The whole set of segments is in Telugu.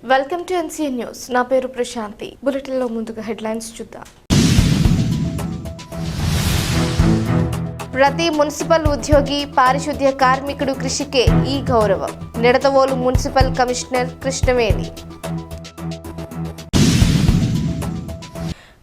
Welcome to NCN news. నా పేరు ప్రశాంతి. బులెటిన్లో ముందుగా హెడ్లైన్స్ చూద్దాం. ప్రతి మున్సిపల్ ఉద్యోగి, పారిశుద్ధ్య కార్మికుడు కృషికే ఈ గౌరవం. Nidadavolu municipal commissioner Krishnaveni.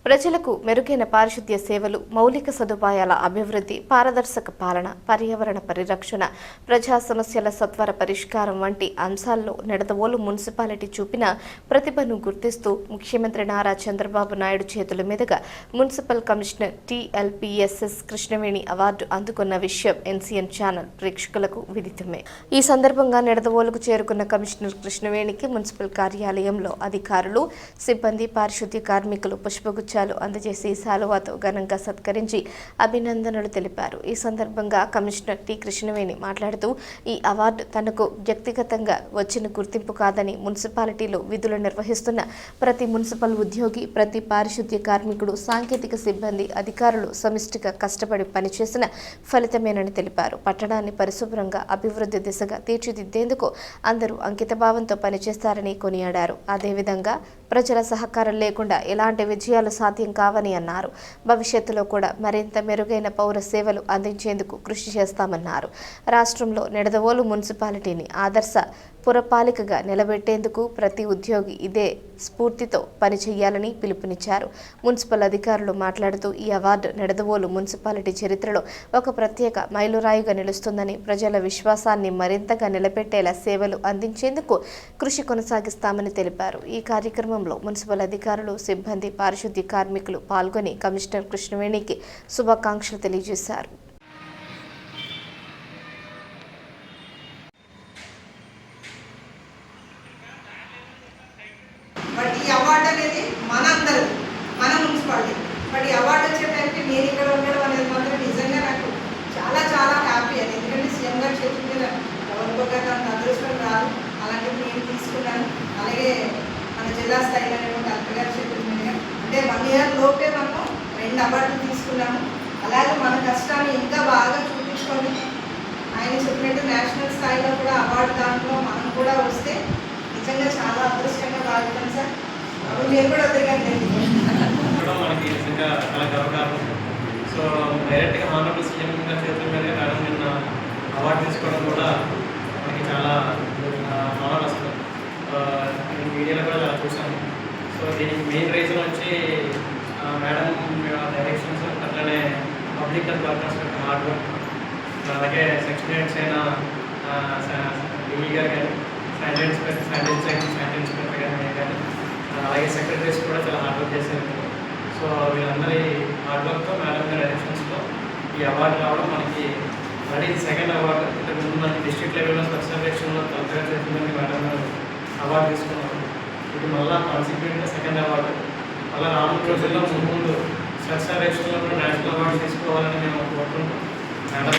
ప్రజలకు మెరుగైన పారిశుద్ధ్య సేవలు, మౌలిక సదుపాయాల అభివృద్ధి, పారదర్శక పాలన, పర్యావరణ పరిరక్షణ, ప్రజా సమస్యల సత్వర పరిష్కారం వంటి అంశాల్లో నిడదవోలు మున్సిపాలిటీ చూపిన ప్రతిభను గుర్తిస్తూ ముఖ్యమంత్రి నారా చంద్రబాబు నాయుడు చేతుల మీదుగా municipal commissioner TLPSS Krishnaveni award అందుకున్న విషయం ఎన్సీఎన్ ఛానల్ ప్రేక్షకులకు విదితమే. ఈ సందర్భంగా నిడదవోలుకు చేరుకున్న కమిషనర్ కృష్ణవేణికి మున్సిపల్ కార్యాలయంలో అధికారులు, సిబ్బంది, పారిశుద్ధ్య కార్మికులు పుష్పగుచ్చాలు అందజేసి శాలువాతో ఘనంగా సత్కరించి అభినందనలు తెలిపారు. ఈ సందర్భంగా కమిషనర్ T కృష్ణవేణి మాట్లాడుతూ, ఈ అవార్డు తనకు వ్యక్తిగతంగా వచ్చిన గుర్తింపు కాదని, మున్సిపాలిటీలో విధులు నిర్వహిస్తున్న ప్రతి మున్సిపల్ ఉద్యోగి, ప్రతి పారిశుద్ధ్య కార్మికుడు, సాంకేతిక సిబ్బంది, అధికారులు సమిష్టిగా కష్టపడి పనిచేసిన ఫలితమేనని తెలిపారు. పట్టణాన్ని పరిశుభ్రంగా అభివృద్ధి దిశగా తీర్చిదిద్దేందుకు అందరూ అంకితభావంతో పనిచేస్తారని కొనియాడారు. అదేవిధంగా ప్రజల సహకారం లేకుండా ఎలాంటి విజయాలు సాధ్యం కావని అన్నారు. భవిష్యత్తులో కూడా మరింత మెరుగైన పౌర సేవలు అందించేందుకు కృషి చేస్తామన్నారు. రాష్ట్రంలో నిడదవోలు మున్సిపాలిటీని ఆదర్శ పురపాలికగా నిలబెట్టేందుకు ప్రతి ఉద్యోగి ఇదే స్ఫూర్తితో పనిచేయాలని పిలుపునిచ్చారు. మున్సిపల్ అధికారులు మాట్లాడుతూ, ఈ అవార్డు నిడదవోలు మున్సిపాలిటీ చరిత్రలో ఒక ప్రత్యేక మైలురాయిగా నిలుస్తుందని, ప్రజల విశ్వాసాన్ని మరింతగా నిలబెట్టేలా సేవలు అందించేందుకు కృషి కొనసాగిస్తామని తెలిపారు. ఈ కార్యక్రమంలో మున్సిపల్ అధికారులు, సిబ్బంది, పారిశుద్ధ్య కార్మికులు పాల్గొని కమిషనర్ కృష్ణవేణికి శుభాకాంక్షలు తెలియజేశారు. బట్ ఈ అవార్డు అనేది మనందరూ, మన మున్సిపాలిటీ. బట్ ఈ అవార్డు వచ్చేటప్పటికి నేను ఇక్కడ ఉండడం అనేది మాత్రం నిజంగా నాకు చాలా చాలా హ్యాపీ అని. ఎందుకంటే సీఎం గారు చేతుల మీద ఎవరికొకటి అంత అదృష్టం రాదు. అలాంటివి నేను తీసుకున్నాను. అలాగే మన జిల్లా స్థాయిలో కలెక్టర్ గారి చేతుల మీదుగా అంటే 1 year లోపే మనము 2 అవార్డులు తీసుకున్నాము. అలాగే మన కష్టాన్ని ఇంకా బాగా చూపించుకొని ఆయన చెప్పినట్టు నేషనల్ స్థాయిలో కూడా అవార్డు దాంట్లో మనం కూడా వస్తే నిజంగా చాలా అదృష్టంగా భావిస్తాం సార్. అప్పుడు మీరు కూడా వద్దకండి. మనకి నిజంగా చాలా గర్వకారణం. సో డైరెక్ట్గా హానరబుల్ సీఎం గారి చేతుల మీద మేడం నిన్న అవార్డు తీసుకోవడం కూడా మనకి చాలా హానర్ అసలు. మీడియాలో కూడా చాలా చూసాను. సో దీనికి మెయిన్ రీజన్ వచ్చి మేడం డైరెక్షన్స్, అట్లనే పబ్లిక్ హెల్త్ వర్కర్స్ యొక్క హార్డ్ వర్క్, అలాగే సెక్షన్ హెడ్స్ అయిన డిఈ గారు కానీ, శానిటరీ ఇన్స్పెక్టర్ కానీ, అలాగే సెక్రటరీస్ కూడా చాలా హార్డ్ వర్క్ చేశారు. సో వీళ్ళందరి హార్డ్ వర్క్తో మేడం గారి డైరెక్షన్స్లో ఈ అవార్డు రావడం మనకి ఆల్రెడీ సెకండ్ అవార్డు. ఇంతకుముందు మనకి డిస్ట్రిక్ట్ లెవెల్లో స్వచ్ఛ సర్వేక్షన్లో తొలకగా చేసిందని మేడం గారు అవార్డు తీసుకున్నారు. ఇది మళ్ళీ కాన్సిక్వెంట్గా సెకండ్ అవార్డు. మళ్ళీ రానున్న రోజుల్లో ముందు స్వచ్ఛ సర్వేక్షన్లో కూడా నేషనల్ అవార్డు తీసుకోవాలని మేము కోరుకుంటాం. మేడం